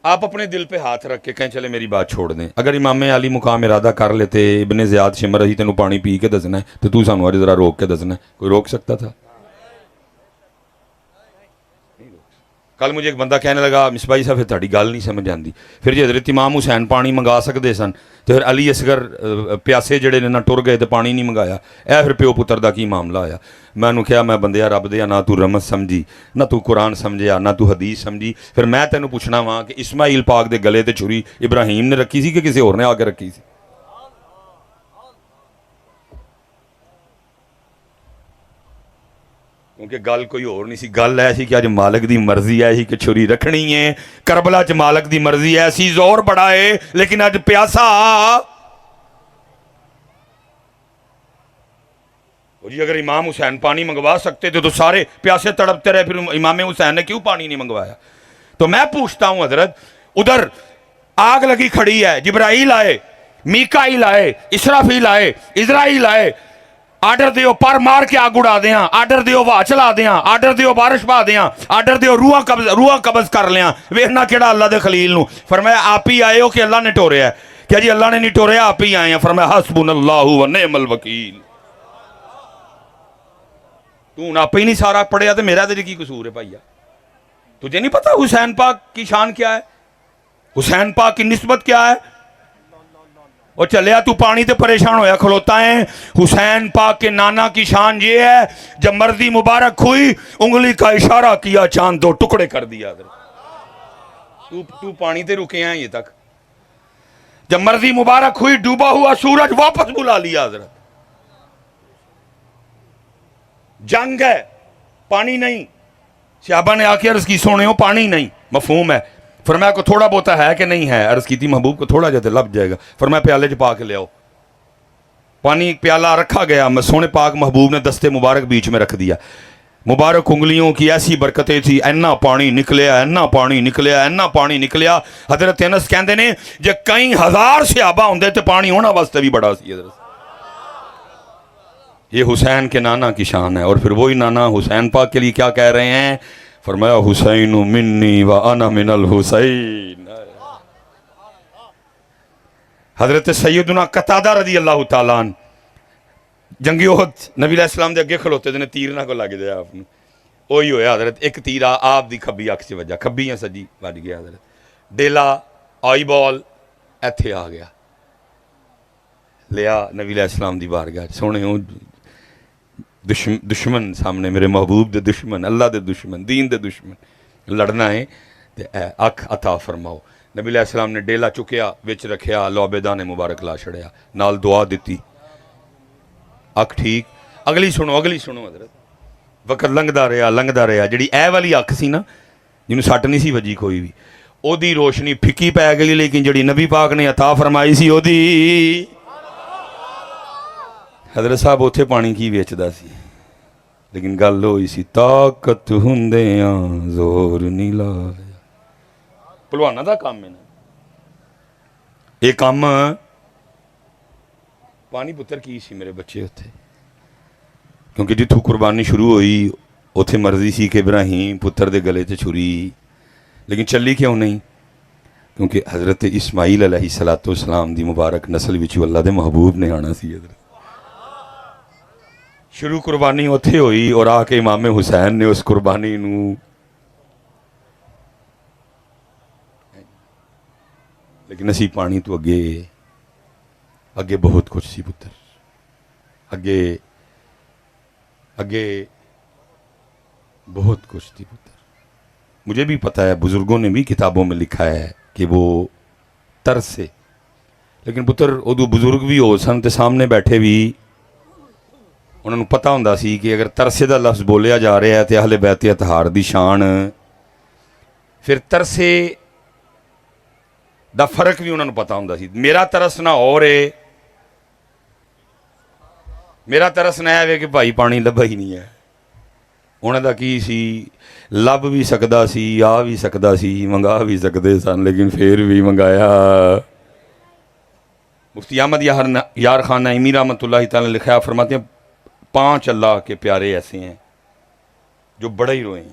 آپ اپنے دل پہ ہاتھ رکھ کے کہیں چلے میری بات چھوڑ دیں. اگر امام علی مقام ارادہ کر لیتے ابن زیاد شمر اسی تینوں پانی پی کے دسنا ہے تو سانو اج ذرا روک کے دسنا ہے, کوئی روک سکتا تھا؟ کل مجھے ایک بندہ کہنے لگا مصباحی صاحب پھر تھوڑی گل نہیں سمجھ آتی, پھر جی حضرت امام حسین پانی منگا سکتے سن تو پھر علی اصغر پیاسے جڑے نے نہ ٹر گئے تو پانی نہیں منگایا, اے پھر پیو پتر دا کی معاملہ آیا؟ میں نے کہا میں بندیا رب دیا نہ تو رمز سمجھی نہ تو قرآن سمجھیا نہ تو حدیث سمجھی, پھر میں تینوں پوچھنا وا کہ اسماعیل پاک دے گلے تے چھری ابراہیم نے رکھی سی کہ کسی اور نے آ کے رکھی سی؟ کیونکہ گل کوئی اور نہیں سی, گل ایسی کہ اج مالک دی مرضی ایسی کہ چھری رکھنی ہے. کربلا چ مالک دی مرضی ایسی زور بڑا ہے لیکن اج پیاسا جی. اگر امام حسین پانی منگوا سکتے تھے تو سارے پیاسے تڑپتے رہے, پھر امام حسین نے کیوں پانی نہیں منگوایا؟ تو میں پوچھتا ہوں حضرت, ادھر آگ لگی کھڑی ہے, جبرائیل آئے, میکائیل آئے, اسرافیل آئے, اسرائیل آئے, آرڈر دیو پر مار کے آگ اڑا دیاں, آرڈر دیو واہ چلا دیاں, آرڈر دیو بارش پا دیاں, آرڈر دیو روحاں قبض کر لیاں. ویکھنا کیڑا اللہ دے خلیل نو فرمایا آپ ہی آئے ہو کہ اللہ نے ٹوریا ہے؟ کیا جی اللہ نے نہیں ٹوریا, آپ ہی آئے ہیں. فرمایا حسبنا اللہ و نعم الوکیل. تو آپ ہی نہیں سارا پڑھیا تو میرا تیری کی قصور ہے بھائیا؟ تجھے نہیں پتا حسین پاک کی شان کیا ہے, حسین پاک کی نسبت کیا ہے؟ اور چلیا تو پانی تے پریشان ہویا کھلوتا ہے. حسین پاک کے نانا کی شان یہ ہے جب مرضی مبارک ہوئی انگلی کا اشارہ کیا چاند دو ٹکڑے کر دیا. تو پانی تے رکے ہیں یہ تک, جب مرضی مبارک ہوئی ڈوبا ہوا سورج واپس بلا لیا. حضرت جنگ ہے, پانی نہیں. صحابہ نے آ کے عرض کی سونے ہو پانی نہیں, مفہوم ہے. فرمایا کو تھوڑا بہتا ہے کہ نہیں ہے؟ عرض کی تھی محبوب کو تھوڑا جاتے لب جائے گا. فرمایا پیالے چ پا کے لے آؤ. پانی ایک پیالہ رکھا گیا, سونے پاک محبوب نے دستے مبارک بیچ میں رکھ دیا. مبارک انگلیوں کی ایسی برکتیں تھی, اینا پانی نکلیا, اینا پانی نکلیا, اینا پانی نکلیا. حضرت انس کہندے نے جے کئی ہزار صحابہ ہوندے تے پانی ہونا واسطے بھی بڑا سی. حضرت یہ حسین کے نانا کی شان ہے. اور پھر وہی نانا حسین پاک کے لیے کیا کہہ رہے ہیں؟ فرمایا حسین منی و انا من الحسین. حضرت سیدنا قتادہ رضی اللہ تعالیٰ عنہ جنگی احد نبی علیہ السلام دے اگے کھلوتے تھے, تیر نہ کو لگ جائے آپ نے. وہی ہویا حضرت, ایک تیر آپ دی کھبی اکھ سے وجہ, کھبی یا سجی وج گیا. حضرت ڈیلا آئی بال ایتھے آ گیا, لیا نبی علیہ السلام دی بارگاہ. سونے ہوں دشمن سامنے, میرے محبوب دے دشمن, اللہ دے دشمن, دین دے دشمن لڑنا ہے تے اکھ عطا فرماؤ. نبی علیہ السلام نے ڈیلا چکیا وچ رکھیا, لعبیدہ نے مبارک لا چھڑیا, نال دعا دیتی, اکھ ٹھیک. اگلی سنو حضرت, وقت لنگدا رہا. جڑی اے والی اکھ سی نا جنوں سٹ نہیں سی وجی کوئی بھی, او دی روشنی پھکی پی گئی, لیکن جڑی نبی پاک نے عطا فرمائی سی او دی. حضرت صاحب اوتھے پانی کی ویچدا سی, لیکن گل ہوئی سی طاقت ہوندیاں زور نہیں لایا. پہلوانا دا کام ہے نا یہ کام. پانی پتر کی سی میرے بچے اتھے, کیونکہ جتھوں قربانی شروع ہوئی اتھے مرضی سی کہ ابراہیم پتر دے گلے تے چھری, لیکن چلی کیوں نہیں؟ کیونکہ حضرت اسماعیل علیہ السلام دی مبارک نسل وچ اللہ دے محبوب نے آنا سی. حضرت شروع قربانی اتھے ہوئی اور آ کے امام حسین نے اس قربانی نو لیکن اسی پانی تو اگے بہت کچھ سی پتر, اگے بہت کچھ تھی پتر. مجھے بھی پتہ ہے, بزرگوں نے بھی کتابوں میں لکھا ہے کہ وہ ترس سے, لیکن پتر ادو بزرگ بھی ہو سن تے سامنے بیٹھے بھی انہوں نے پتہ ہوندا سی کہ اگر ترسے دا لفظ بولیا جا رہا ہے تے اہل بیت اطہار دی شان, پھر ترسے دا فرق بھی انہوں نے پتہ ہوندا سی. میرا ترسنا اور ہے, میرا ترسنا ہے کہ بھائی پانی لبھا ہی نہیں ہے. انہوں دا کی سی, لب بھی سکدا سی, آ بھی سکدا سی, منگا بھی سکدے سن, لیکن پھر بھی منگایا. مفتی احمد یار خان نعیمی رحمۃ اللہ تعالی لکھا, فرماتے ہیں 5 اللہ کے پیارے ایسے ہیں جو بڑے ہی روئے ہیں.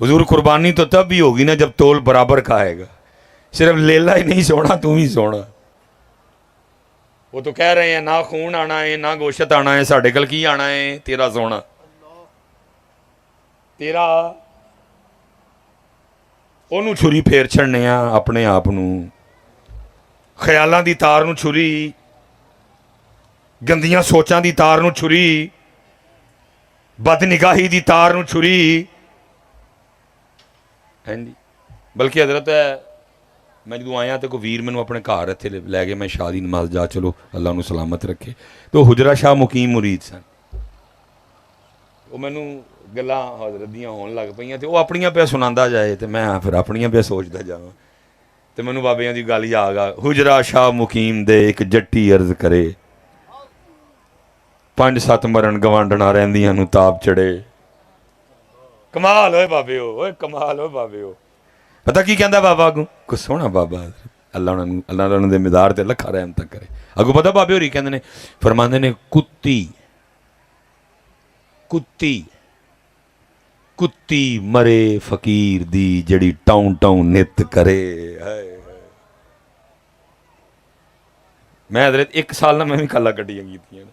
حضور قربانی تو تب بھی ہوگی نا جب تول برابر کا آئے گا. صرف لیلا ہی نہیں سونا، تم ہی سونا. وہ تو کہہ رہے ہیں نہ خون آنا ہے نہ گوشت آنا ہے، ساڈے کل کی آنا ہے؟ تیرا سونا، تیرا ਉਹਨੂੰ ਛੁਰੀ ਫੇਰ ਛੱਡਨੇ ਆ ਆਪਣੇ ਆਪ ਨੂੰ. ਖਿਆਲਾਂ ਦੀ ਤਾਰ ਨੂੰ ਛੁਰੀ, ਗੰਦੀਆਂ ਸੋਚਾਂ ਦੀ ਤਾਰ ਨੂੰ ਛੁਰੀ, ਬਦਨਿਗਾਹੀ ਦੀ ਤਾਰ ਨੂੰ ਛੁਰੀ. ਹਾਂਜੀ, ਬਲਕਿ ਹਜ਼ਰਤ ਮੈਂ ਜਦੋਂ ਆਇਆ ਤੇ ਕੋਈ ਵੀਰ ਮੈਨੂੰ ਆਪਣੇ ਘਰ ਇੱਥੇ ਲੈ ਕੇ, ਮੈਂ ਸ਼ਾਹ ਦੀ ਨਮਾਜ਼ ਜਾ, ਚਲੋ ਅੱਲਾ ਨੂੰ ਸਲਾਮਤ ਰੱਖੇ, ਤੇ ਉਹ ਹੁਜਰਾ ਸ਼ਾਹ ਮੁਕੀਮ ਮੁਰੀਦ ਸਨ. ਉਹ ਮੈਨੂੰ ਗੱਲਾਂ ਹਜ਼ਰਤ ਦੀਆਂ ਹੋਣ ਲੱਗ ਪਈਆਂ ਤੇ ਉਹ ਆਪਣੀਆਂ ਪਿਆ ਸੁਣਾਉਂਦਾ ਜਾਏ ਤੇ ਮੈਂ ਫਿਰ ਆਪਣੀਆਂ ਪਿਆ ਸੋਚਦਾ ਜਾਵਾਂ. ਤੇ ਮੈਨੂੰ ਬਾਬਿਆਂ ਦੀ ਗੱਲ ਯਾਦ ਆ, ਹੁਜਰਾ ਸ਼ਾਹ ਮੁਕੀਮ ਦੇ ਇੱਕ ਜੱਟੀ ਅਰਜ਼ ਕਰੇ, 5-7 ਮਰਨ ਗਵਾਂਢਣਾ ਰਹਿੰਦੀਆਂ ਨੂੰ ਤਾਪ ਚੜੇ. ਕਮਾਲ ਹੋਏ ਬਾਬਿਓ, ਓਏ ਕਮਾਲ ਹੋਏ ਬਾਬਿਓ. ਪਤਾ ਕੀ ਕਹਿੰਦਾ ਬਾਬਾ ਅੱਗੋਂ? ਕੋ ਸੋਹਣਾ ਬਾਬਾ, ਅੱਲਾ ਉਹਨਾਂ ਦੇ ਮਿਜ਼ਾਰ ਤੇ ਲੱਖਾਂ ਰਹਿਮਤਾਂ ਕਰੇ. ਅੱਗੋਂ ਪਤਾ ਬਾਬੇ ਹੋਰੀ ਕਹਿੰਦੇ ਨੇ, ਫਰਮਾਉਂਦੇ ਨੇ, ਕੁੱਤੀ ਮਰੇ ਫਕੀਰ ਦੀ ਜਿਹੜੀ ਟਾਉਂ ਟਾਉਂ ਨਿੱਤ ਕਰੇ. ਮੈਂ ਹਜ਼ਰਤ 1 ਸਾਲ ਨਾਲ ਮੈਂ ਵੀ ਕਾਲਾ ਕੱਢੀਆਂ ਕੀਤੀਆਂ ਨੇ,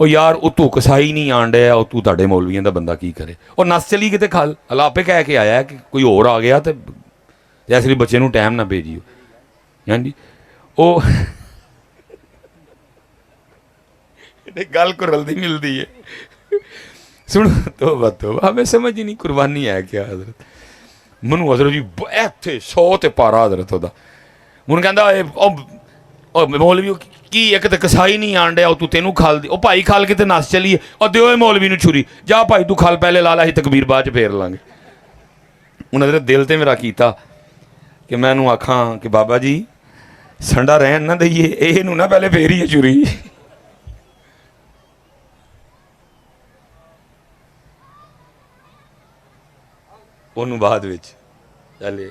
ਉਹ ਯਾਰ ਉਹ ਤੂੰ ਕਸਾਈ ਨਹੀਂ ਆਣ ਡਿਆ, ਉਹ ਤੂੰ ਤੁਹਾਡੇ ਮੌਲਵੀਆਂ ਦਾ ਬੰਦਾ ਕੀ ਕਰੇ. ਉਹ ਨਸ ਚਲੀ ਕਿਤੇ ਖਲ, ਅੱਲਾ ਆਪੇ ਕਹਿ ਕੇ ਆਇਆ ਕਿ ਕੋਈ ਹੋਰ ਆ ਗਿਆ ਤੇ ਇਸ ਲਈ ਬੱਚੇ ਨੂੰ ਟਾਈਮ ਨਾ ਭੇਜਿਓ. ਹਾਂਜੀ ਉਹ ਗੱਲ ਕੋ ਰਲਦੀ ਮਿਲਦੀ ਹੈ. ਸੁਣ ਤੋਬਾ ਤੋਬਾ, ਹਮੇ ਸਮਝ ਹੀ ਨਹੀਂ ਕੁਰਬਾਨੀ ਹੈ ਕਿਆ. ਹਜ਼ਰਤ ਮੈਨੂੰ ਹਜ਼ਰਤ ਜੀ ਇੱਥੇ 100 ਤੇ ਪਾਰਾ ਹਜ਼ਰਤ ਉਹਦਾ. ਮੈਨੂੰ ਕਹਿੰਦਾ ਉਹ ਮੌਲਵੀ ਕੀ ਇੱਕ ਤਾਂ ਕਸਾਈ ਨਹੀਂ ਆਣ ਡਿਆ, ਉਹ ਤੂੰ ਤੈਨੂੰ ਖਲ ਦੇ. ਉਹ ਭਾਈ ਖਲ ਕੇ ਤੇ ਨਸ ਚਲੀਏ, ਉਹ ਦਿਓ ਮੌਲਵੀ ਨੂੰ ਛੁਰੀ, ਜਾ ਭਾਈ ਤੂੰ ਖਲ ਪਹਿਲੇ ਲਾ ਲਾ, ਅਸੀਂ ਤਕਬੀਰ ਬਾਅਦ 'ਚ ਫੇਰ ਲਾਂਗੇ. ਹੁਣ ਹਜ਼ਰਤ ਦਿਲ ਤੇ ਮੇਰਾ ਕੀਤਾ ਕਿ ਮੈਂ ਇਹਨੂੰ ਆਖਾਂ ਕਿ ਬਾਬਾ ਜੀ ਸੰਡਾ ਰਹਿਣ ਨਾ ਦਈਏ, ਇਹਨੂੰ ਨਾ ਪਹਿਲੇ ਫੇਰੀਏ ਛੁਰੀ. ਉਹਨੂੰ ਬਾਅਦ ਵਿੱਚ ਚੱਲੇ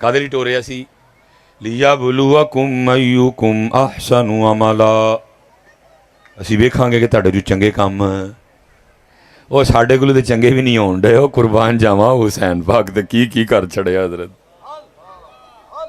ਕਾਹਦੇ ਲਈ ਟੋਰਿਆ ਸੀ? ਲਿਯਬਲੂਵਕੁਮ ਅਯੁਕੁਮ ਅਹਸਨੁ ਅਮਲਾ. ਅਸੀਂ ਵੇਖਾਂਗੇ ਕਿ ਤੁਹਾਡੇ ਜੋ ਚੰਗੇ ਕੰਮ, ਉਹ ਸਾਡੇ ਕੋਲ ਤੇ ਚੰਗੇ ਵੀ ਨਹੀਂ ਹੋਣ ਡੇ. ਉਹ ਕੁਰਬਾਨ ਜਾਵਾਂ ਹੁਸੈਨ ਪਾਕ ਤੇ ਕੀ ਕਰ ਛੜਿਆ ਹਜ਼ਰਤ.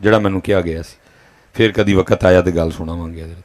ਜਿਹੜਾ ਮੈਨੂੰ ਕਿਹਾ ਗਿਆ ਸੀ. ਫਿਰ ਕਦੀ ਵਕਤ ਆਇਆ ਤੇ ਗੱਲ ਸੁਣਾਵਾਂਗੇ ਹਜ਼ਰਤ.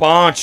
5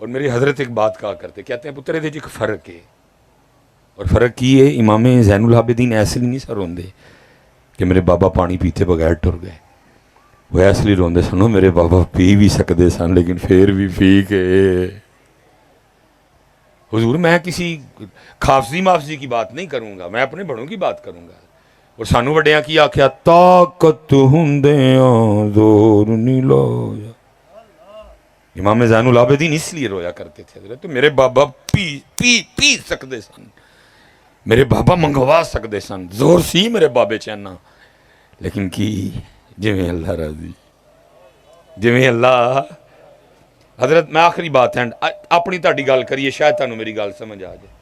اور میری حضرت ایک بات کہا کرتے، کہتے ہیں پتر یہ فرق ہے، اور فرق کی ہے امام زین العابدین ایسے نہیں سر روندے کہ میرے بابا پانی پیتے بغیر ٹر گئے، وہ ایسے لیے روندے سنو میرے بابا پی بھی سکتے سن لیکن پھر بھی پی کے حضور میں کسی خافضی مافضی کی بات نہیں کروں گا، میں اپنے بڑوں کی بات کروں گا. اور سانو وڈیاں کی آکھیا طاقت ہوندیاں زور نہیں لایا. امام زین العابدین اس لیے رویا کرتے تھے حضرت میرے بابا پی سکتے سن، میرے بابا منگوا سکتے سن، زور سی میرے بابے چینا، لیکن کی جویں اللہ راضی، جویں اللہ. حضرت میں آخری بات ہے اپنی تہاڈی گل کریے شاید تانوں میری گل سمجھ آ جائے.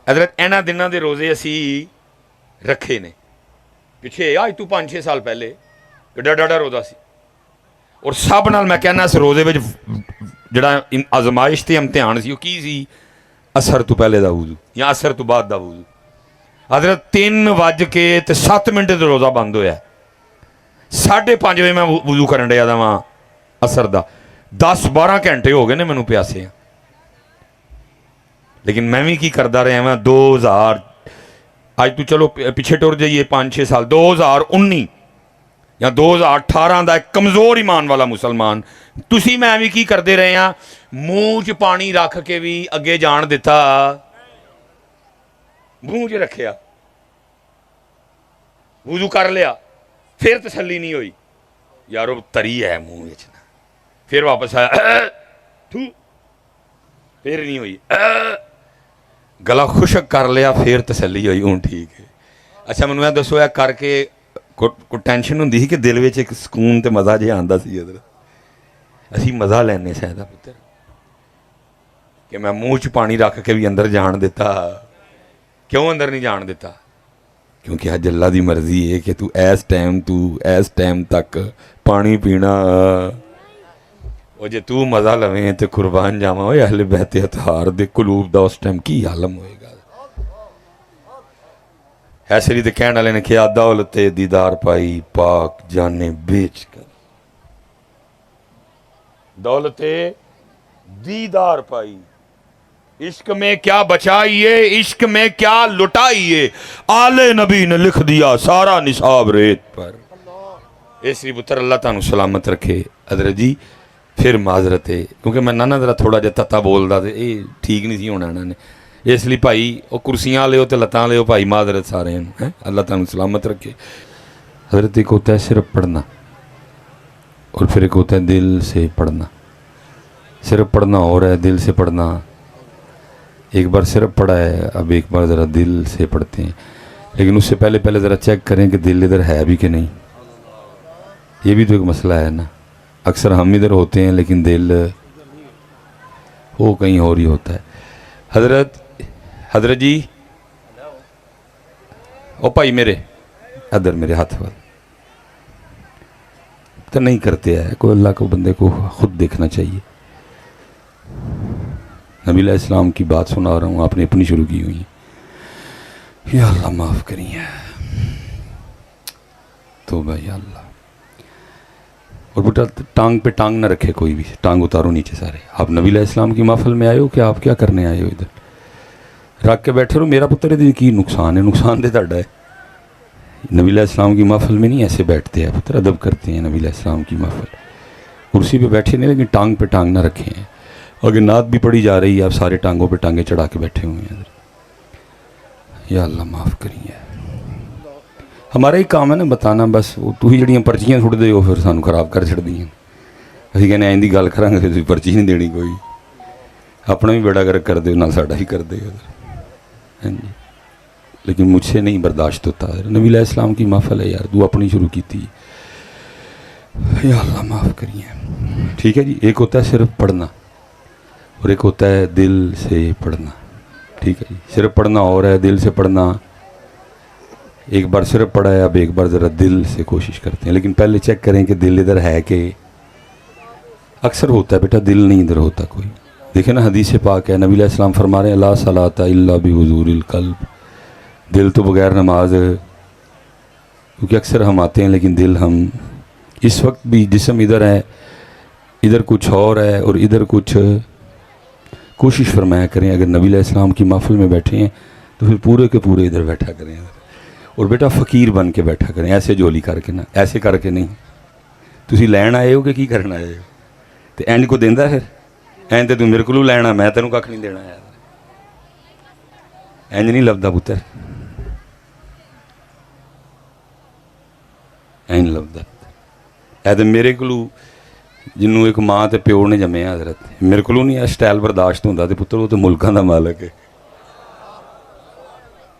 حضرت اینا دنوں دے روزے اسی رکھے نے پچھے آج تو 5-6 سال پہلے ڈاڈا روزہ سی، اور سب نال میں کہنا اس روزے وچ جڑا آزمائش تے امتحان سی وہ کی سی؟ اثر تو پہلے دا وضو یا اثر تو بعد دا وضو. حضرت 3:07 تے روزہ بند ہویا ہے، 5:30 بجے میں وضو کرن ڈیا دا وہاں اثر دا، 10-12 گھنٹے ہو گئے نے مینوں پیاسے ہیں، لیکن میں بھی کی کردا رہا ہاں. 2000 اج تو چلو پیچھے ٹر جائیے 5-6 سال، 2019 یا 2018 دا ایک کمزور ایمان والا مسلمان تسی میں بھی کی کردے رہے ہیں، منہ چ پانی رکھ کے بھی اگے جان دیتا، منہ چ رکھیا وضو کر لیا، پھر تسلی نہیں ہوئی یارو تری ہے منہ وچ، پھر واپس آیا پھر نہیں ہوئی، گلا خشک کر لیا پھر تسلی ہوئی ہوں ٹھیک ہے. اچھا مینوں یہ دسو کر کے کو ٹینشن ہوندی سی کہ دل وچ ایک سکون تے مزہ جہا آندا سی حضرت، اسی مزہ لینے شاید پتر کہ میں منہ چ پانی رکھ کے بھی اندر جان دیتا. کیوں اندر نہیں جان دیتا؟ کیونکہ اج اللہ دی مرضی ہے کہ تو ایس ٹائم تک پانی پینا، اور جے تو مزہ لویں تے قربان جاواں اوے اہل بیت اطہار دے قلوب دا اس ٹائم کی عالم ہوئے گا. ایسے لیے تو کہنے والے نے کیا دولت دیدار پائی پاک جانے بیچ کر، دولت دیدار پائی، عشق میں کیا بچائیے عشق میں کیا لٹائیے، آل نبی نے لکھ دیا سارا نصاب ریت پر. اس لیے پتر اللہ تعالیٰ سلامت رکھے. حضرت جی پھر معذرت ہے کیونکہ میں نانا ذرا تھوڑا جہا تتا بولدا تے یہ ٹھیک نہیں سی ہونا انہوں نے، اس لیے بھائی وہ کرسیاں لے تے لتاں لے بھائی معذرت سارے ہیں، اللہ تعالیٰ سلامت رکھے. حضرت ایک ہوتا ہے صرف پڑھنا اور پھر ایک ہوتا ہے دل سے پڑھنا. صرف پڑھنا اور ہے دل سے پڑھنا، ایک بار صرف پڑھا ہے اب ایک بار ذرا دل سے پڑھتے ہیں، لیکن اس سے پہلے ذرا چیک کریں کہ دل ادھر ہے بھی کہ نہیں. یہ بھی تو ایک مسئلہ ہے نا، اکثر ہم ادھر ہوتے ہیں لیکن دل وہ کہیں اور ہی ہوتا ہے. حضرت جی او بھائی میرے ادھر میرے ہاتھ وال تو نہیں کرتے ہیں کوئی، اللہ کو بندے کو خود دیکھنا چاہیے. نبی علیہ السلام کی بات سنا رہا ہوں، آپ نے اپنی شروع کی ہوئی، یا اللہ معاف کریے توبہ یا اللہ. اور بیٹا ٹانگ پہ ٹانگ نہ رکھے کوئی بھی، ٹانگ اتارو نیچے سارے. آپ نبی علیہ السلام کی محفل میں آئے ہو کہ آپ کیا کرنے آئے ہو؟ ادھر رکھ کے بیٹھے رہو. میرا پتر یہ کی نقصان ہے؟ نقصان دے تہاڈا ہے. نبی علیہ السلام کی محفل میں نہیں ایسے بیٹھتے ہیں پتر، ادب کرتے ہیں. نبی علیہ السلام کی محفل کرسی پہ بیٹھے نہیں لیکن ٹانگ پہ ٹانگ نہ رکھے ہیں. اگر نعت بھی پڑھی جا رہی ہے آپ سارے ٹانگوں پہ ٹانگیں چڑھا کے بیٹھے ہوئے ہیں. یا اللہ معاف کریے. ہمارا ہی کام ہے نا بتانا، بس تو ہی جڑیاں پرچیاں سٹ دے ہو پھر سانو خراب کر چھڑ دیاں. اسی کہنے آئیں دی گل کراں گے تسی پرچی نہیں دینی کوئی، اپنا بھی بیڑا گرک کر دے نہ ساڈا ہی کر دے. ہاں جی لیکن مجھ سے نہیں برداشت ہوتا. نبی علیہ السلام کی محفل ہے یار، تو اپنی شروع کی تھی. یا اللہ معاف کریے. ٹھیک ہے جی، ایک ہوتا ہے صرف پڑھنا اور ایک ہوتا ہے دل سے پڑھنا. ٹھیک ہے جی، صرف پڑھنا اور ہے دل سے پڑھنا. ایک بار صرف پڑھا ہے، اب ایک بار ذرا دل سے کوشش کرتے ہیں، لیکن پہلے چیک کریں کہ دل ادھر ہے کہ اکثر ہوتا ہے بیٹا دل نہیں ادھر ہوتا کوئی. دیکھیں نا حدیث پاک ہے، نبی علیہ السلام فرما رہے ہیں لا صلاۃ الا بحضور القلب. دل تو بغیر نماز، کیونکہ اکثر ہم آتے ہیں لیکن دل ہم اس وقت بھی جسم ادھر ہے، ادھر کچھ اور ہے اور ادھر کچھ کوشش فرمایا کریں اگر نبی علیہ السلام کی محفل میں بیٹھے ہیں تو پھر پورے کے پورے ادھر بیٹھا کریں, اور بیٹا فقیر بن کے بیٹھا کریں, ایسے جولی کر کے نا, ایسے کر کے نہیں. تسی لین آئے ہو کہ کی کرنا آئے ہو, تو اینج کو دیندا پھر این تے تو میرے کو لینا, میں تینوں کھ نہیں دینا یار, اینج نہیں لبدا پتر, اینج لبدا. اے تے میرے کو جنوں ایک ماں تے پیو نے جمیا حضرت, میرے کو نہیں سٹائل برداشت ہوندا تے پتر وہ تو ملکاں دا مالک ہے.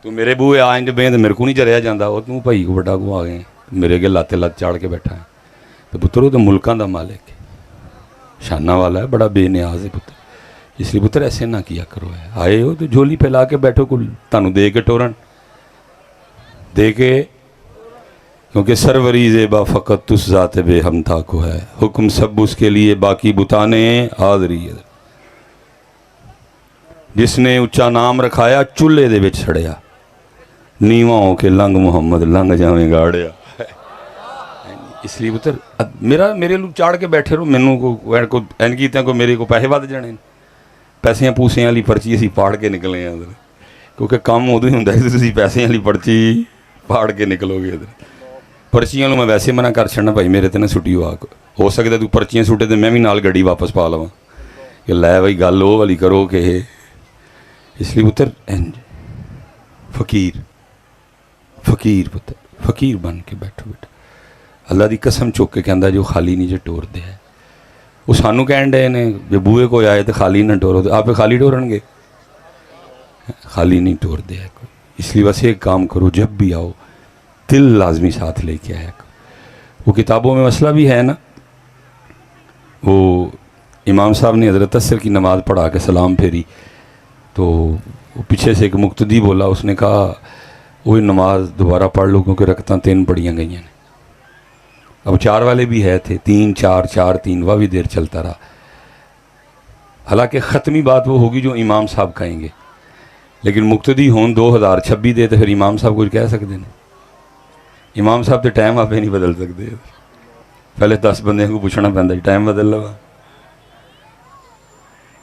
تو میرے بوئے آئیں جب تو میرے کو نہیں چریا جاتا, وہ تو بھائی کو بڑا کو آ گئے میرے اگے لات لت چاڑ کے بیٹھا ہے. تو پتر وہ تو ملکاں دا مالک ہے, شانہ والا ہے, بڑا بے نیاز ہے پتر. اس لیے پتر ایسے نہ کیا کرو, ہے آئے ہو تو جھولی پھیلا کے بیٹھو, کل تانوں دے کے ٹورن دے کے, کیونکہ سروری زیبا فقط اس ذات بے ہمتا کو ہے, حکم سب اس کے لیے باقی بتانے حاضری ہے. جس نے اچا نام رکھایا چولہے دے وچ سڑیا, نیواں ہو کے لنگ محمد لنگ جاویں گاڑیا. اس لیے پتر میرے لوگ چاڑ کے بیٹھے رہو, مینوں کو این کیتے کو میرے کو پیسے ود جانے, پیسیاں پوسیاں والی پرچی اسی پاڑ کے نکلے ہیں ادھر, کیونکہ کام ادو ہی ہوندا ہے تسی پیسے والی پرچی پاڑ کے نکلو گے ادھر. پرچیاں میں ویسے منع کر چھڑنا, بھائی میرے تے نہ سٹی ہو سکتا تو پرچیاں سٹے تو میں بھی نال گڈی واپس پا لواں کہ لے بھائی گل وہ والی کرو کہ. اس لیے پتر فقیر پتر فقیر بن کے بیٹھو بیٹا. اللہ دی قسم چک کے کہندا جو خالی نہیں جے ٹور دے ہے, وہ سانوں کہن ڈے نے جو بوئے کو آئے تو خالی نہ ٹورو, تو آپ خالی ٹورن گے, خالی نہیں ٹور دے ہے کوئی. اس لیے بس ایک کام کرو, جب بھی آؤ دل لازمی ساتھ لے کے آیا کرو. وہ کتابوں میں مسئلہ بھی ہے نا, وہ امام صاحب نے حضرت عصر کی نماز پڑھا کے سلام پھیری تو وہ پیچھے سے ایک مقتدی بولا, اس نے کہا وہ نماز دوبارہ پڑھ لو کیونکہ رکعتاں 3 پڑھیاں گئی ہیں. اب 4 والے بھی ہے تھے, 3 4 4 3, وہ بھی دیر چلتا رہا. حالانکہ ختمی بات وہ ہوگی جو امام صاحب کہیں گے, لیکن مقتدی ہون 2026 دے تو پھر امام صاحب کچھ کہہ سکتے ہیں. امام صاحب تو ٹائم آپ نہیں بدل سکتے, پہلے 10 بندے کو پوچھنا پہنتا جی ٹائم بدل لگا.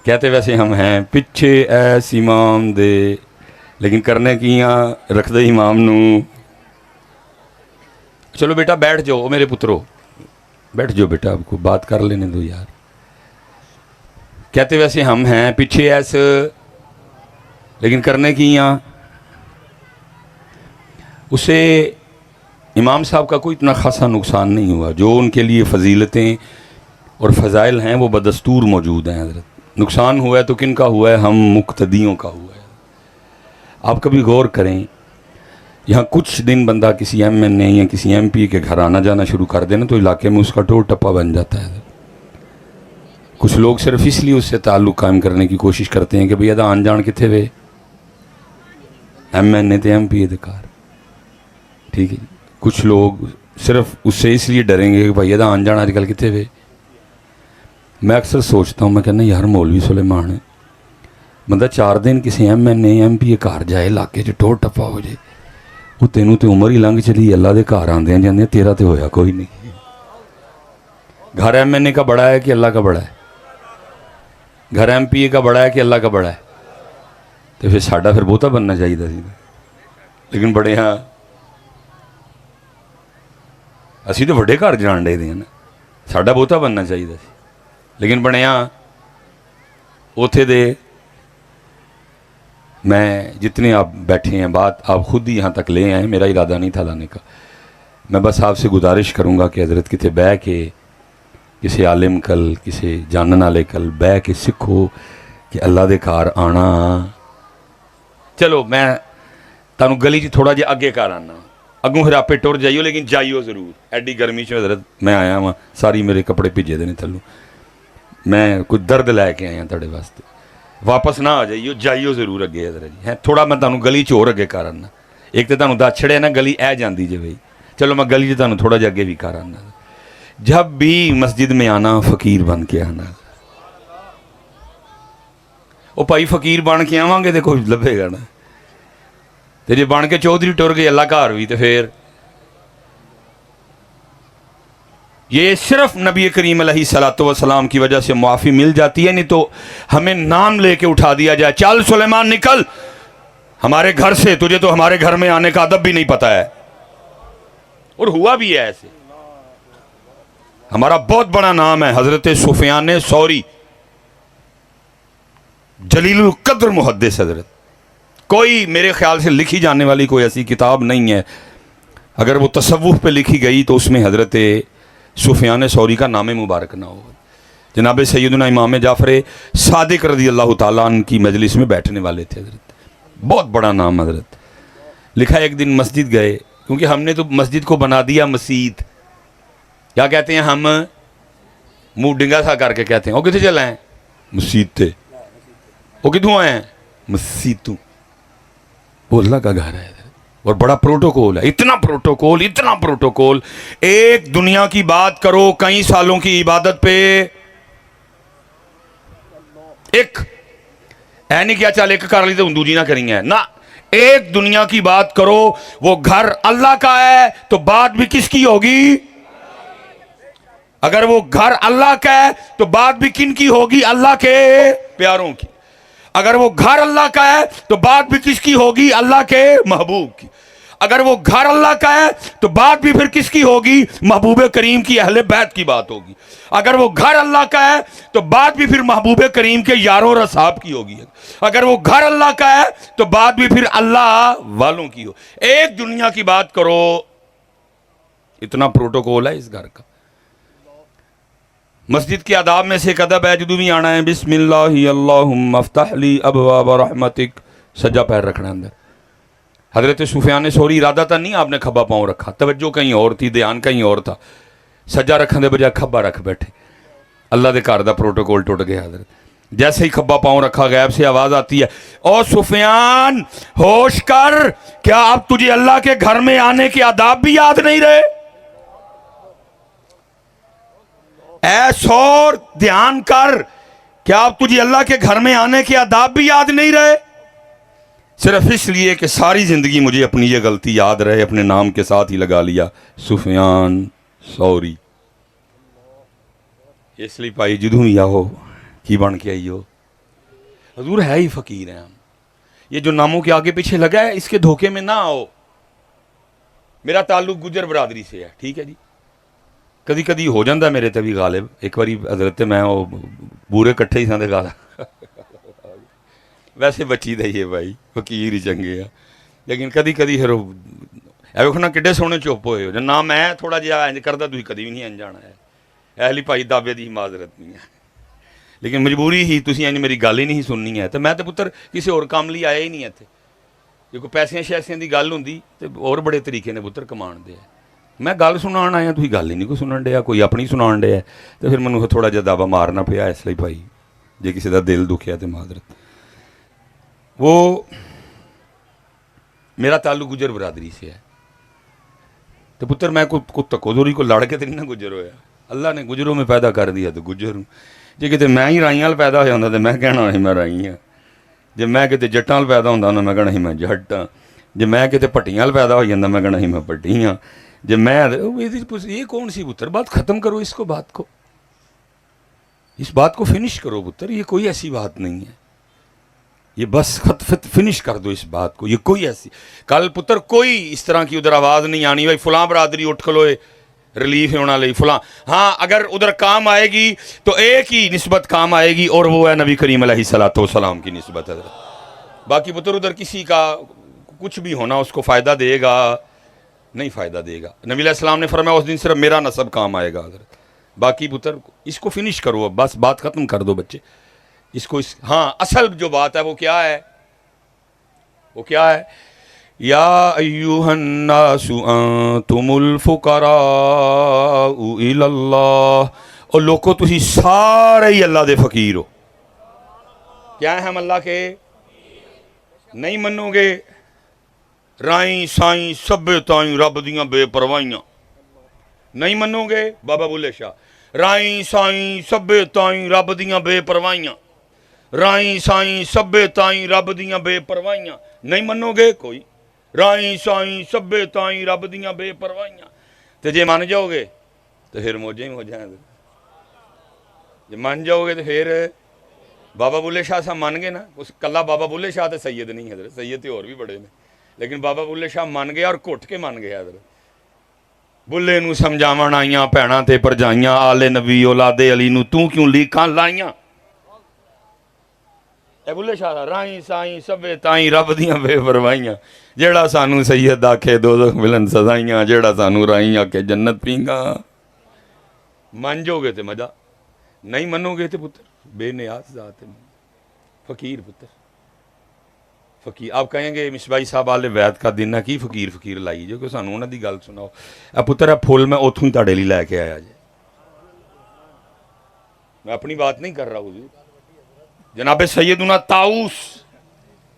کہتے ویسے ہم ہیں پچھے ایس امام دے, لیکن کرنے کیاں رکھ دے امام نو. چلو بیٹا بیٹھ جاؤ میرے پترو, بیٹھ جاؤ بیٹا, آپ کو بات کر لینے دو یار. کہتے ویسے ہم ہیں پیچھے ایس, لیکن کرنے کیاں. اسے امام صاحب کا کوئی اتنا خاصا نقصان نہیں ہوا, جو ان کے لیے فضیلتیں اور فضائل ہیں وہ بدستور موجود ہیں حضرت. نقصان ہوا ہے تو کن کا ہوا ہے, ہم مقتدیوں کا ہوا ہے. آپ کبھی غور کریں, یہاں کچھ دن بندہ کسی ایم این اے یا کسی ایم پی کے گھر آنا جانا شروع کر دینا تو علاقے میں اس کا ٹور ٹپا بن جاتا ہے. کچھ لوگ صرف اس لیے اس سے تعلق قائم کرنے کی کوشش کرتے ہیں کہ بھئی ادا آن جان کتنے وے ایم این اے تے ایم پی اے دے کار, ٹھیک ہے. کچھ لوگ صرف اس سے اس لیے ڈریں گے کہ بھئی ادا آن جان آج کل کتنے وے. میں اکثر سوچتا ہوں, میں کہنا یار مولوی سلیمان ہے, بندہ 4 دن کسی M N A M P A گھر جائے علاقے چ ٹور ٹپا ہو جائے, وہ تینوں تے عمر ہی لنਘ چلی, اللہ دے گھر آندے ہیں جاندے, تیرا تے ہویا کوئی نہیں. گھر ایم این اے کا بڑا ہے کہ اللہ کا بڑا ہے, گھر ایم پی اے کا بڑا ہے کہ اللہ کا بڑا ہے. تو پھر ساڈا پھر بہتا بننا چاہیے سی, لیکن بڑے ہاں اسی تو وڈے گھر جان ڈے دے نا, ساڈا بہتا بننا چاہیے سی, لیکن بنے ہاں اوتھے دے. میں جتنے آپ بیٹھے ہیں بات آپ خود ہی یہاں تک لے آئیں, میرا ارادہ نہیں تھا لانے کا. میں بس آپ سے گزارش کروں گا کہ حضرت کتے بہ کے کسی عالم کل کسی جانن والے کل بہ کے سکھو کہ اللہ دے کار آنا. چلو میں تانوں گلی چ تھوڑا جہا اگے کر آنا, اگوں پھر آپ ٹر جائیو, لیکن جائیو ضرور. ایڈی گرمی چ حضرت میں آیا ہاں, ساری میرے کپڑے بھیجے دے نے تھلوں, میں کچھ درد لے کے آیا تھوڑے واسطے. واپس نہ آ جائیو, جائیو ضرور اگے حضرت جی. تھوڑا میں تانوں گلی چ اور اگے کر آنا, ایک تو تانوں دس چھڑے نا گلی اے جاندی جے بھائی, چلو میں گلی چ تانوں تھوڑا جہا اگے بھی کر آنا. جب بھی مسجد میں آنا فقیر بن کے آنا. وہ بھائی فقیر بن کے آواں گے تو کچھ لبھے گا نا, تو جی بن کے چودھری ٹر گئے اللہ گھر بھی, تو پھر یہ صرف نبی کریم علیہ الصلوۃ والسلام کی وجہ سے معافی مل جاتی ہے، نہیں تو ہمیں نام لے کے اٹھا دیا جائے، چل سلیمان نکل ہمارے گھر سے، تجھے تو ہمارے گھر میں آنے کا ادب بھی نہیں پتا ہے۔ اور ہوا بھی ہے ایسے۔ ہمارا بہت بڑا نام ہے حضرت سفیان ثوری، جلیل القدر محدث حضرت، کوئی میرے خیال سے لکھی جانے والی کوئی ایسی کتاب نہیں ہے، اگر وہ تصوف پہ لکھی گئی تو اس میں حضرت سفیان ثوری کا نام مبارک نہ ہو۔ جناب سیدنا امام جعفر صادق رضی اللہ تعالیٰ عنہ کی مجلس میں بیٹھنے والے تھے حضرت، بہت بڑا نام حضرت۔ لکھا ایک دن مسجد گئے، کیونکہ ہم نے تو مسجد کو بنا دیا مسجد، کیا کہتے ہیں ہم، منہ ڈنگا سا کر کے کہتے ہیں، وہ کتنے چلے ہیں مسجد تھے، وہ کتوں آئے ہیں مسجد تو، وہ اللہ کا گھر ہے اور بڑا پروٹوکول ہے، اتنا پروٹوکول، ایک دنیا کی بات کرو کئی سالوں کی عبادت پہ، ایک اے نہیں کیا چل ایک کر لی تو دوجی نہ کریں گے، نہ ایک دنیا کی بات کرو، وہ گھر اللہ کا ہے تو بات بھی کس کی ہوگی؟ اگر وہ گھر اللہ کا ہے تو بات بھی کن کی ہوگی؟ اللہ کے پیاروں کی۔ اگر وہ گھر اللہ کا ہے تو بات بھی کس کی ہوگی؟ اللہ کے محبوب کی۔ اگر وہ گھر اللہ کا ہے تو بات بھی پھر کس کی ہوگی؟ محبوب کریم کی، اہل بیت کی بات ہوگی۔ اگر وہ گھر اللہ کا ہے تو بات بھی پھر محبوب کریم کے یاروں اور اصحاب کی ہوگی۔ اگر وہ گھر اللہ کا ہے تو بات بھی پھر اللہ والوں کی ہو۔ ایک دنیا کی بات کرو، اتنا پروٹوکول ہے اس گھر کا۔ مسجد کے آداب میں سے ایک ادب ہے، جدو بھی آنا ہے بسم اللہ اللہم افتح لی ابواب رحمتک، سجا پیر رکھنا اندر۔ حضرت سفیان ثوری ارادہ تھا نہیں آپ نے کھبا پاؤں رکھا، توجہ کہیں اور تھی، دھیان کہیں اور تھا، سجا رکھنے دے بجائے کھبا رکھ بیٹھے، اللہ دے گھر دا پروٹوکول ٹوٹ گیا حضرت۔ جیسے ہی کھبا پاؤں رکھا غیب سے آواز آتی ہے، او سفیان ہوش کر، کیا اب تجھے اللہ کے گھر میں آنے کے آداب بھی یاد نہیں رہے؟ اے سور دھیان کر، کیا اب تجھے اللہ کے گھر میں آنے کے آداب بھی یاد نہیں رہے؟ صرف اس لیے کہ ساری زندگی مجھے اپنی یہ غلطی یاد رہے، اپنے نام کے ساتھ ہی لگا لیا سفیان ثوری۔ اس لیے پائی جدوں ہی آؤ کی بن کے آئی ہو، حضور ہے ہی فقیر ہیں ہم، یہ جو ناموں کے آگے پیچھے لگا ہے اس کے دھوکے میں نہ آؤ۔ میرا تعلق گجر برادری سے ہے، ٹھیک ہے جی، کدی کدی ہو جاندہ میرے تے بھی غالب، ایک باری حضرت میں بورے کٹھے ہی ساندے گالا، ویسے بچی دئیے بھائی فقیر ہی چنگے ہیں، لیکن کدی کدی پھر ایوکھنا کڈے سونے چوپ ہوئے ہو، نہ میں تھوڑا جہا انج کردہ تھی کدی بھی نہیں انج جانا ہے، اہلی بھائی دعوے دی معذرت نہیں ہے، لیکن مجبوری ہی تسی انج میری گل ہی نہیں سننی ہے، تو میں تو پتر کسی اور کام لی آیا ہی نہیں ہے تھے، جو کوئی پیسیاں شیسیاں دی گل ہوندی تو اور بڑے طریقے نے پتر کمان دے ہے، میں گل سنان آیا تھی گل ہی نہیں کوئی سنن ڈیا، کوئی اپنی سنان ڈیا، تو پھر منوں تھوڑا جہا دعویٰ مارنا پیا، اس لیے بھائی جے کسی دا دل دکھیا تو معذرت۔ وہ میرا تعلق گجر برادری سے ہے، تو پتر میں کوئی تکوزوری کو لڑ کے تو نہیں نہ گجر ہویا، اللہ نے گجروں میں پیدا کر دیا تو گجر ہوں، جے کتے میں ہی رائیاں پیدا ہو جاتا تو میں کہنا ہے میں رائی ہاں، جے میں کتے جٹاں پیدا ہوتا میں کہنا ہے میں جٹ ہاں، جے میں کتے پٹیاں پیدا ہو جاتا میں کہنا ہے میں پٹی ہاں، جب میں یہ کون سی پتر بات ختم کرو، اس کو بات کو اس بات کو فنش کرو پتر، یہ کوئی ایسی بات نہیں ہے، یہ بس فنش کر دو اس بات کو، یہ کوئی ایسی کل پتر کوئی اس طرح کی ادھر آواز نہیں آنی بھائی فلاں برادری اٹھ کھلوئے ریلیف ہونا لئی فلاں، ہاں اگر ادھر کام آئے گی تو ایک ہی نسبت کام آئے گی اور وہ ہے نبی کریم علیہ السلام کی نسبت ہے، باقی پتر ادھر کسی کا کچھ بھی ہونا اس کو فائدہ دے گا نہیں فائدہ دے گا، نبی علیہ السلام نے فرمایا اس دن صرف میرا نسب کام آئے گا، باقی پتر اس کو فنش کرو، بس بات ختم کر دو بچے اس کو، ہاں اصل جو بات ہے وہ کیا ہے، وہ کیا ہے، یا ایوہ الناس انتم الفقراء الی اللہ، اور لوگوں تسی سارے ہی اللہ دے فقیر ہو، کیا ہیں ہم اللہ کے، نہیں منو گے رائیں سائیں سبے تائیں رب دیاں بے پروائیاں، نہیں منو گے بابا بلے شاہ، رائیں سائیں سبے تائیں رب دیاں بے پروائیاں، رائیں سائیں سبے تائیں رب دیاں بے پروائیاں، نہیں منو گے کوئی، رائیں سائیں سبے تائیں رب دیاں بے پروائیاں، تے جے مان جاؤ گے تو پھر موجیں ہی موجیں ہیں. جب مان جاؤ گے تو پھر بابا بلے شاہ صاحب مان گئے نا. اس کلا بابا بلے شاہ تو سید نہیں حضرت, سید تو اور بھی بڑے نے, لیکن بابا بلے شاہ مان گیا اور گھٹ کے مان گیا حضرت. بلے نو سمجھاون آئیاں بھیناں تے پرجائیاں, آلے نبی اولاد علی نو تو کیوں لیکاں لائیاں. اے بلے شاہ رائیں سائیں سبے تائیں رب دیاں بے پروائیاں, جیڑا سانو سید آکھے دوزخ ملن سزائیاں, جیڑا سانو رائیں آکھے جنت پینگا. مان جو گے تے مزہ, نہیں منو گے تے پتر بے نیاز ذات ہے, فقیر پتر فقیر. آپ کہیں گے مصباحی صاحب آلے وید کا دن ہے کی فقیر فقیر لائی جو کہ سانو انہاں دی گل سناؤ. اے پتر اے پھول میں اوتھوں ہی تہاڈے لئی لے کے آیا جی, میں اپنی بات نہیں کر رہا حضور. جناب سیدنا طاؤس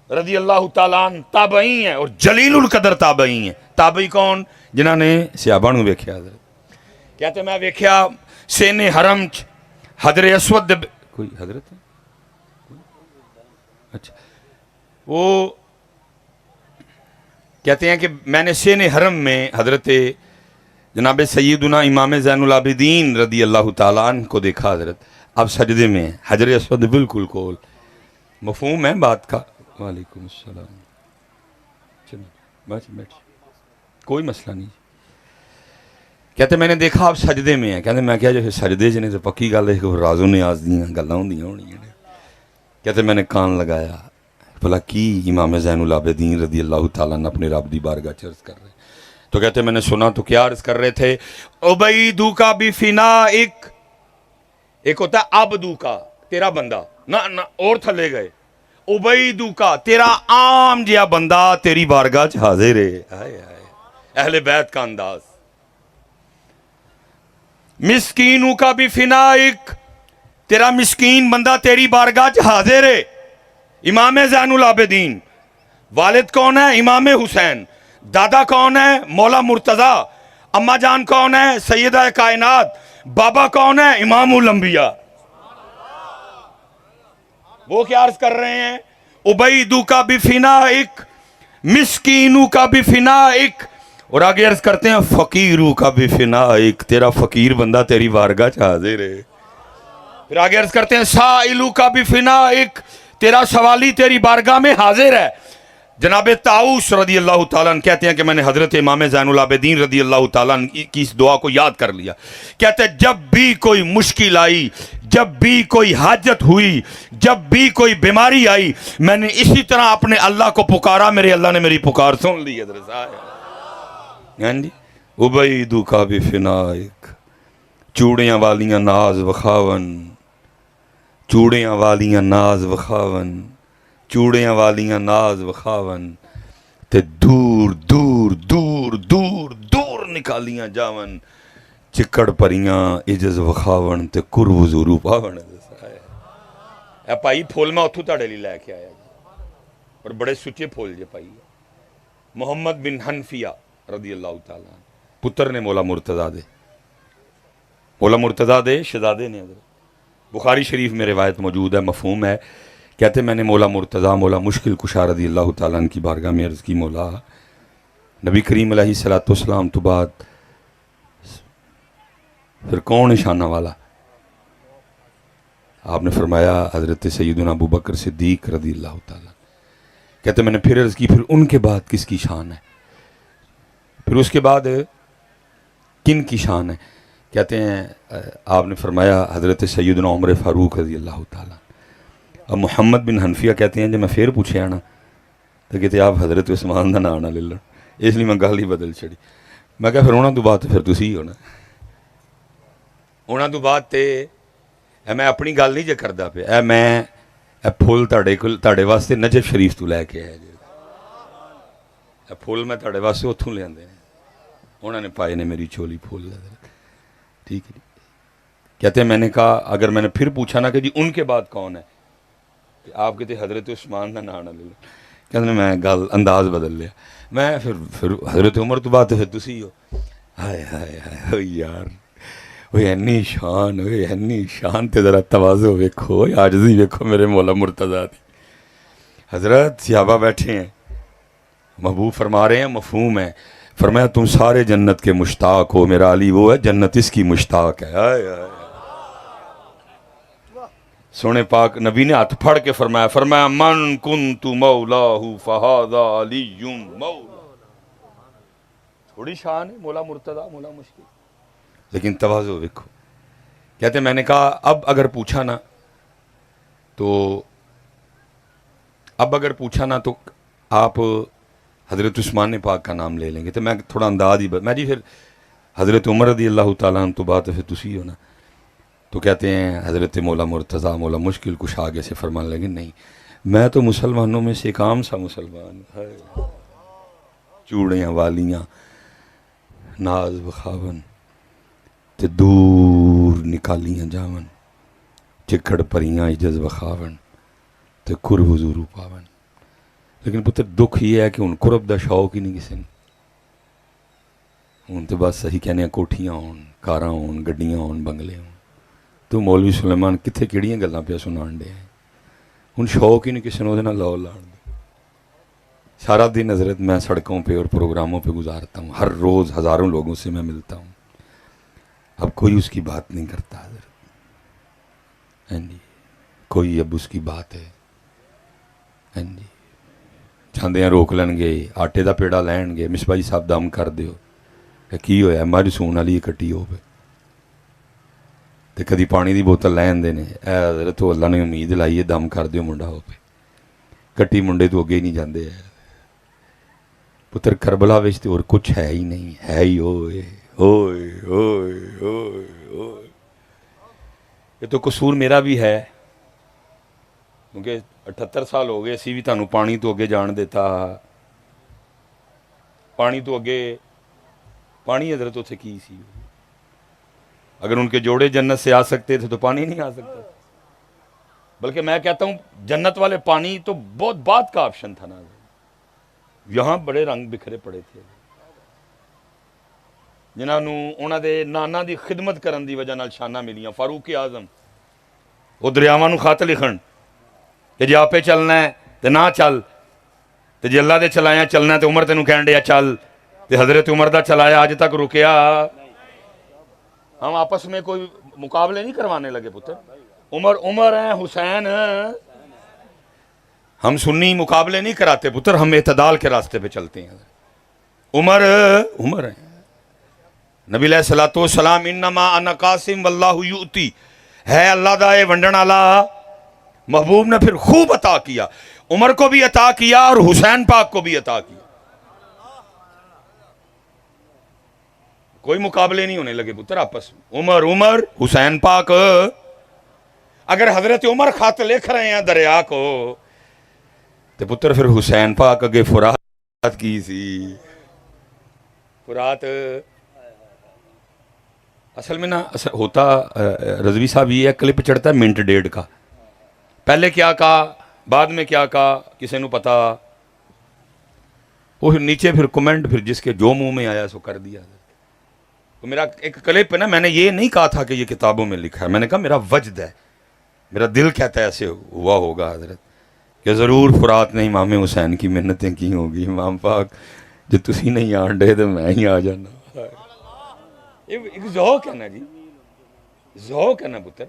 رضی اللہ تعالیٰ عنہ تابعی ہیں اور جلیل القدر تابعی ہیں. تابعی کون؟ جنہاں نے صحابہ نو ویکھیا حضرت. کہتے میں ویکھیا سین حرم چ حجر اسود کوئی حضرت ہے اچھا, وہ کہتے ہیں کہ میں نے سین حرم میں حضرت جناب سیدنا امام زین العابدین رضی اللہ تعالیٰ عنہ کو دیکھا حضرت. اب سجدے میں ہیں, حجر اسود بالکل کول. مفہوم ہے بات کا؟ وعلیکم السلام. چلو بس بیٹھ, کوئی مسئلہ نہیں. کہتے میں نے دیکھا آپ سجدے میں ہیں. کہتے میں کیا جو سجدے جنے تو پکی گل ہے کہ راز و نیاز دیاں گلاں ہوندیاں ہونیاں. کہتے میں نے کان لگایا بھلا کی امام زین العابدین رضی اللہ تعالیٰ نے اپنے رب دی بارگاہ چ عرض کر رہے. تو کہتے میں نے سنا تو کیا عرض کر رہے تھے؟ عبیدو کا بفنا ایک ہوتا ہے عبدو کا تیرا بندہ, نہ اور تھلے گئے. عبیدو کا تیرا عام جیا بندہ تیری بارگاہ چ حاضر ہے. اہل بیت کا انداز. مسکینوں کا بھی فنائک تیرا مسکین بندہ تیری بارگاہ چ حاضر ہے. امام زین العابدین. والد کون ہے؟ امام حسین. دادا کون ہے؟ مولا مرتضی. اماں جان کون ہے؟ سیدہ کائنات. بابا کون ہے؟ امام الانبیاء. وہ کیا عرض کر رہے ہیں؟ عبیدو کا بھی فنائک مسکینوں کا بھی فنائک, اور آگے عرض کرتے ہیں فقیرو کا بھی فنائک تیرا فقیر بندہ تیری بارگاہ چ حاضر ہے. پھر آگے عرض کرتے ہیں سائلو کا بھی فنائک تیرا سوالی تیری بارگاہ میں حاضر ہے. جناب طاؤس رضی اللہ تعالیٰ عنہ کہتے ہیں کہ میں نے حضرت امام زین العابدین رضی اللہ تعالیٰ عنہ کی اس دعا کو یاد کر لیا. کہتے ہیں جب بھی کوئی مشکل آئی, جب بھی کوئی حاجت ہوئی, جب بھی کوئی بیماری آئی, میں نے اسی طرح اپنے اللہ کو پکارا, میرے اللہ نے میری پکار سن لی. حضرت صاحب عبیدو کا بھی فنائک چوڑیاں والیاں ناز وخاون, چوڑیاں والیاں ناز وخاون, چوڑیاں والیاں ناز وخاون تے دور دور دور دور دور نکالیاں جاون, چکڑ پریاں عجز وخاون تے قرب حضور پاون. اے پائی پھول میں اتھو تاڑے لی لے کے آیا جی, اور بڑے سچے پھول جے پائی. محمد بن حنفیہ رضی اللہ تعالیٰ عنہ پتر نے مولا مرتضیٰ دے, مولا مرتضیٰ دے شہزادے نے. بخاری شریف میں روایت موجود ہے, مفہوم ہے. کہتے میں نے مولا مرتضیٰ مولا مشکل کشا رضی اللہ تعالیٰ عنہ کی بارگاہ میں عرض کی, مولا نبی کریم علیہ السلام تو بعد پھر کون شانہ والا؟ آپ نے فرمایا حضرت سیدنا ابو بکر صدیق رضی اللہ تعالیٰ. کہتے میں نے پھر عرض کی پھر ان کے بعد کس کی شان ہے, پھر اس کے بعد کن کی شان ہے؟ کہتے ہیں آپ نے فرمایا حضرت سیدنا عمر فاروق رضی اللہ تعالیٰ. اب محمد بن حنفیہ کہتے ہیں جب میں پھر پوچھے آنا تو کہتے آپ حضرت عثمان دا نام نہ لے لو, اس لیے میں گل ہی بدل چڑی. میں کہا پھر انہاں تو بات پھر تسی ہونا, انہاں تو بات تے میں اپنی گل نہیں جے کردا پیا, اے میں اے پھول تاڑے واسطے نجف شریف تو لے کے آیا جی. اے پھول میں تاڑے واسطے اتھوں لے آندے نے, انہوں نے پائے نے میری چولی پھول. ٹھیک ہے. کہتے ہیں میں نے کہا اگر میں نے پھر پوچھا نا کہ جی ان کے بعد کون ہے, کہ آپ کہتے حضرت عثمان کا نام نہ لے لو. کہتے میں گل انداز بدل لیا, میں پھر حضرت عمر تو بات پھر تسی ہو. ہائے ہائے ہائے یار, وہ اینی شان, وہ اینی شان تے ذرا تواضع ویکھو, عاجزی ویکھو میرے مولا مرتضیٰ دی. حضرت صحابہ بیٹھے ہیں, محبوب فرما رہے ہیں, مفہوم ہے. فرمایا تم سارے جنت کے مشتاق ہو، میرا علی وہ ہے جنت اس کی مشتاق ہے. آئے آئے. سونے پاک نبی نے ہاتھ پھڑ کے فرمایا من کنت مولاہ فہذا علی مولا. تھوڑی شان ہے مولا مرتضی مولا مشکل، لیکن تواضع دیکھو. کہتے میں نے کہا اب اگر پوچھا نا تو آپ حضرت عثمان پاک کا نام لے لیں گے، تو میں تھوڑا انداز ہی میں جی پھر حضرت عمر رضی اللہ تعالیٰ عنہ تو بات ہے پھر تسی ہو نا. تو کہتے ہیں حضرت مولا مرتضیٰ مولا مشکل کچھ آگے سے فرمان لگے نہیں میں تو مسلمانوں میں سے ایک عام سا مسلمان، چوڑیاں والیاں ناز بخاون تے دور نکالیاں جاون چکڑ پریاں عجز بخاون تے کر حضور پاون. لیکن پتر دکھ یہ ہے کہ ان قرب دا شوق ہی نہیں کسی نے. ہوں تو بس صحیح کہنے ہیں کوٹھیاں ہون کاراں ہون گڈیاں ہون بنگلے ہون. تو مولوی سلیمان کتنے کیڑیاں گلاں پہ سنان دے ہیں. ہن شوق ہی نہیں کسی نے نہ لاؤ لاڑ دے. سارا دن حضرت میں سڑکوں پہ اور پروگراموں پہ گزارتا ہوں، ہر روز ہزاروں لوگوں سے میں ملتا ہوں. اب کوئی اس کی بات نہیں کرتا حضرت. ہاں جی کوئی اب اس کی بات ہے. ہاں جی چاہتے ہیں روک لین گے آٹے دا پیڑا لین گے مصباحی صاحب دم کر دیو کی ہویا مجھ سون والی کٹی ہو پہ تے کدی پانی دی بوتل لین دینے اے حضرت اللہ نے امید لائی ہے دم کر دیو منڈا ہو پہ کٹی منڈے تو اگے ہی نہیں جاندے ہے. پتر کربلا وچ تے اور کچھ ہے ہی نہیں ہے ہی اوئے اوئے اوئے اوئے اوئے. یہ تو قصور میرا بھی ہے کیونکہ 78 سال ہو گئے اسی بھی تانوں پانی تو اگے جان دیتا. پانی تو اگے پانی حضرت اتنے کی سی. اگر ان کے جوڑے جنت سے آ سکتے تھے تو پانی نہیں آ سکتا. بلکہ میں کہتا ہوں جنت والے پانی تو بہت بعد کا آپشن تھا نا. یہاں بڑے رنگ بکھرے پڑے تھے جنہاں نو انہاں دے نانا دی خدمت کرن دی وجہ نال شانہ ملیاں. فاروق اعظم وہ دریاواں نو خط لکھن کہ جے آپے چلنا ہے تے نہ چل تے جے اللہ دے چلایا چلنا ہے تے عمر تینوں کہن ڈیا چل تے حضرت عمر دا چلایا آج تک رکیا. ہم آپس میں کوئی مقابلے نہیں کروانے لگے پتر. عمر ہیں حسین ہم سنی مقابلے نہیں کراتے پتر. ہم اعتدال کے راستے پہ چلتے ہیں. عمر ہیں نبی علیہ الصلوۃ والسلام انما انا قاسم واللہ یؤتی ہے اللہ دا اے ونڈن والا. محبوب نے پھر خوب عطا کیا. عمر کو بھی عطا کیا اور حسین پاک کو بھی عطا کیا. کوئی مقابلے نہیں ہونے لگے پتر آپس میں. عمر حسین پاک. اگر حضرت عمر خط لکھ رہے ہیں دریا کو تو پتر پھر حسین پاک اگے فرات کی سی. فرات اصل میں نا ہوتا رضوی صاحب یہ کلپ چڑھتا ہے منٹ ڈیڑھ کا. پہلے کیا کہا بعد میں کیا کہا کسی نو پتا. وہ نیچے پھر کمنٹ پھر جس کے جو منہ میں آیا سو کر دیا. تو میرا ایک کلپ ہے نا میں نے یہ نہیں کہا تھا کہ یہ کتابوں میں لکھا ہے. میں نے کہا میرا وجد ہے میرا دل کہتا ہے ایسے ہوا ہوگا حضرت کہ ضرور فرات نے امام حسین کی محنتیں کی ہوگی. امام پاک جو تسی نہیں آن ڈے تو میں ہی آ جانا. ایک ذوق ہے نا جی ذوق ہے نا پتر.